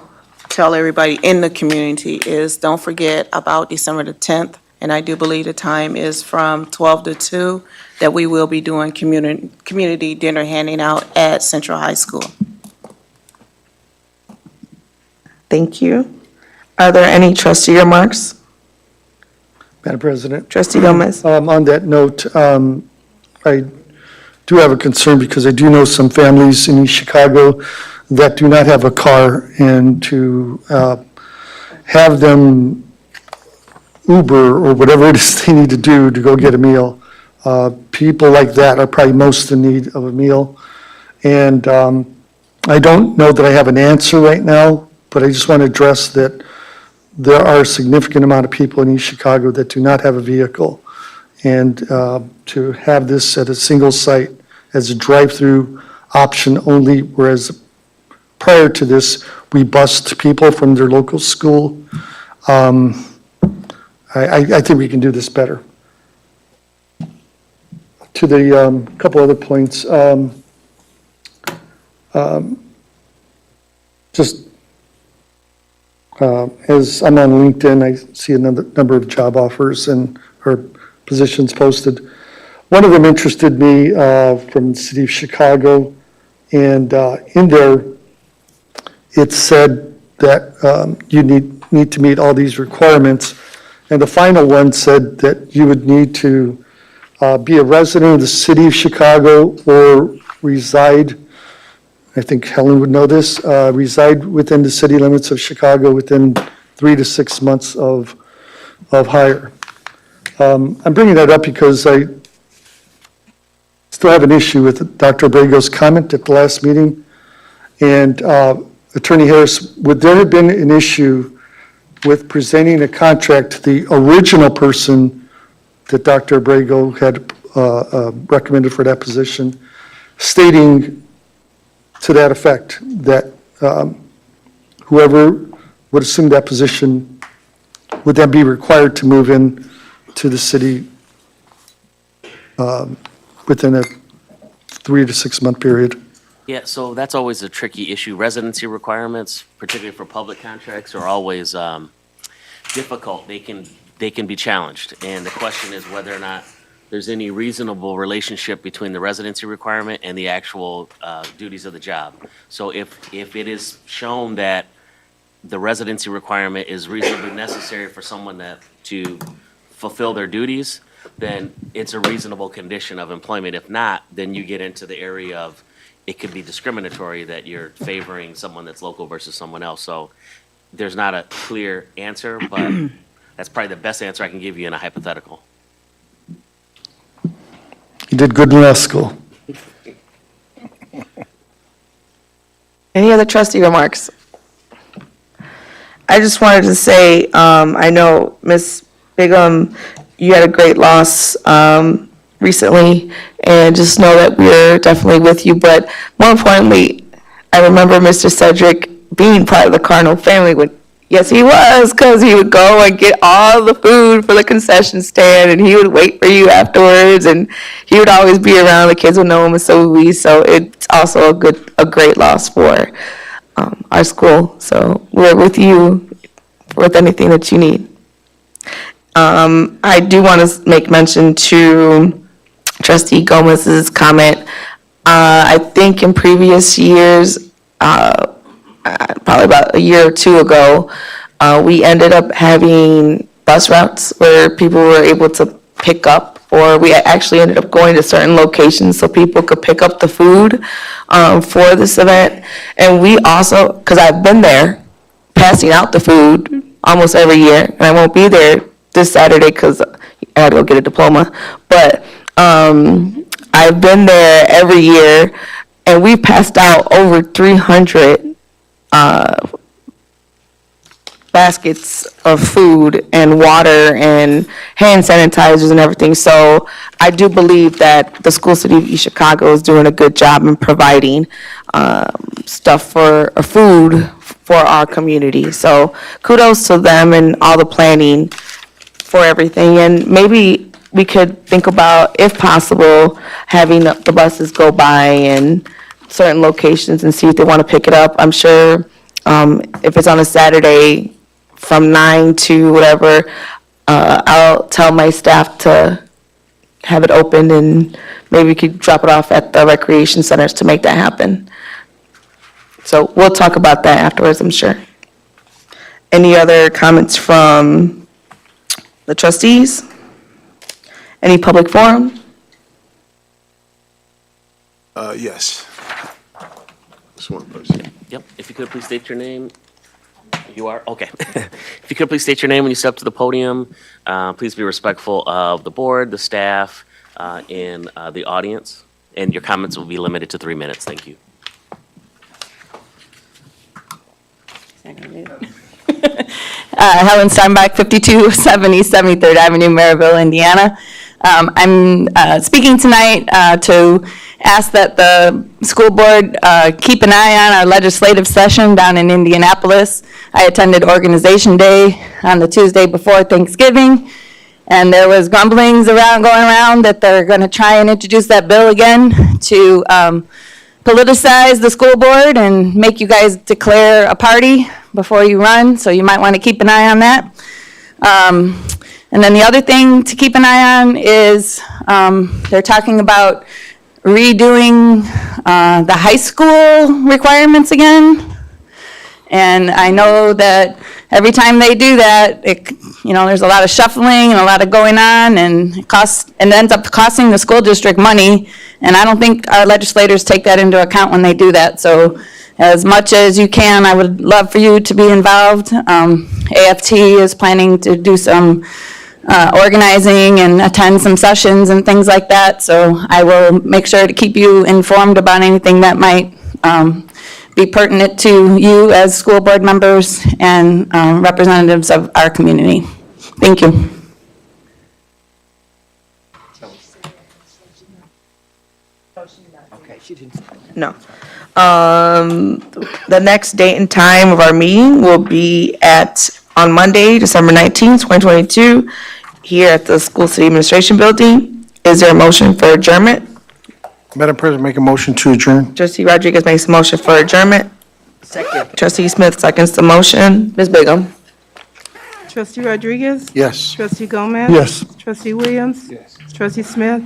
[SPEAKER 7] tell everybody in the community is don't forget about December the 10th, and I do believe the time is from 12 to 2, that we will be doing community dinner handing out at Central High School.
[SPEAKER 1] Thank you. Are there any trustee remarks?
[SPEAKER 6] Madam President?
[SPEAKER 1] Trustee Gomez?
[SPEAKER 6] On that note, I do have a concern because I do know some families in East Chicago that do not have a car, and to have them Uber or whatever it is they need to do to go get a meal. People like that are probably most in need of a meal. And I don't know that I have an answer right now, but I just want to address that there are a significant amount of people in East Chicago that do not have a vehicle. And to have this at a single site as a drive-through option only, whereas prior to this, we bused people from their local school. I think we can do this better. To the couple other points, just as I'm on LinkedIn, I see a number of job offers or positions posted. One of them interested me from the city of Chicago, and in there, it said that you need to meet all these requirements. And the final one said that you would need to be a resident of the city of Chicago or reside, I think Helen would know this, reside within the city limits of Chicago within 3 to 6 months of hire. I'm bringing that up because I still have an issue with Dr. Abrego's comment at the last meeting. And Attorney Harris, would there have been an issue with presenting a contract to the original person that Dr. Abrego had recommended for that position, stating to that effect that whoever would assume that position would then be required to move in to the city within a 3 to 6 month period?
[SPEAKER 9] Yeah, so that's always a tricky issue. Residency requirements, particularly for public contracts, are always difficult. They can be challenged. And the question is whether or not there's any reasonable relationship between the residency requirement and the actual duties of the job. So if it is shown that the residency requirement is reasonably necessary for someone to fulfill their duties, then it's a reasonable condition of employment. If not, then you get into the area of it could be discriminatory that you're favoring someone that's local versus someone else. So there's not a clear answer, but that's probably the best answer I can give you in a hypothetical.
[SPEAKER 6] You did good in law school.
[SPEAKER 1] Any other trustee remarks? I just wanted to say, I know, Ms. Bigum, you had a great loss recently, and just know that we're definitely with you. But more importantly, I remember Mr. Cedric being part of the Cardinal family when, yes, he was, because he would go and get all the food for the concession stand, and he would wait for you afterwards, and he would always be around. The kids would know him, and so would we. So it's also a great loss for our school. So we're with you with anything that you need. I do want to make mention to Trustee Gomez's comment. I think in previous years, probably about a year or two ago, we ended up having bus routes where people were able to pick up, or we actually ended up going to certain locations so people could pick up the food for this event. And we also, because I've been there passing out the food almost every year, and I won't be there this Saturday because I had to go get a diploma, but I've been there every year, and we passed out over 300 baskets of food and water and hand sanitizers and everything. So I do believe that the School City of East Chicago is doing a good job in providing stuff for food for our community. So kudos to them and all the planning for everything. And maybe we could think about, if possible, having the buses go by in certain locations and see if they want to pick it up. I'm sure if it's on a Saturday from 9 to whatever, I'll tell my staff to have it open, and maybe we could drop it off at the recreation centers to make that happen. So we'll talk about that afterwards, I'm sure. Any other comments from the trustees? Any public forum?
[SPEAKER 11] Yes. Just one person.
[SPEAKER 9] Yep, if you could please state your name. You are, okay. If you could please state your name when you step to the podium. Please be respectful of the board, the staff, and the audience. And your comments will be limited to 3 minutes. Thank you.
[SPEAKER 12] Helen Steinbach, 5270 73rd Avenue, Maryville, Indiana. I'm speaking tonight to ask that the school board keep an eye on our legislative session down in Indianapolis. I attended Organization Day on the Tuesday before Thanksgiving, and there was grumblings going around that they're going to try and introduce that bill again to politicize the school board and make you guys declare a party before you run, so you might want to keep an eye on that. And then the other thing to keep an eye on is they're talking about redoing the high school requirements again. And I know that every time they do that, there's a lot of shuffling and a lot of going on, and it ends up costing the school district money. And I don't think our legislators take that into account when they do that. So as much as you can, I would love for you to be involved. AFT is planning to do some organizing and attend some sessions and things like that. So I will make sure to keep you informed about anything that might be pertinent to you as school board members and representatives of our community. Thank you.
[SPEAKER 1] No. The next date and time of our meeting will be on Monday, December 19th, 2022, here at the School City Administration Building. Is there a motion for adjournment?
[SPEAKER 3] Madam President, make a motion to adjourn.
[SPEAKER 1] Trustee Rodriguez makes a motion for adjournment. Second. Trustee Smith seconds the motion. Ms. Bigum?
[SPEAKER 2] Trustee Rodriguez?
[SPEAKER 3] Yes.
[SPEAKER 2] Trustee Gomez?
[SPEAKER 6] Yes.
[SPEAKER 2] Trustee Williams? Yes. Trustee Smith?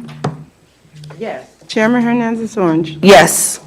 [SPEAKER 5] Yes.
[SPEAKER 2] Chairman Hernandez Orange.
[SPEAKER 1] Yes.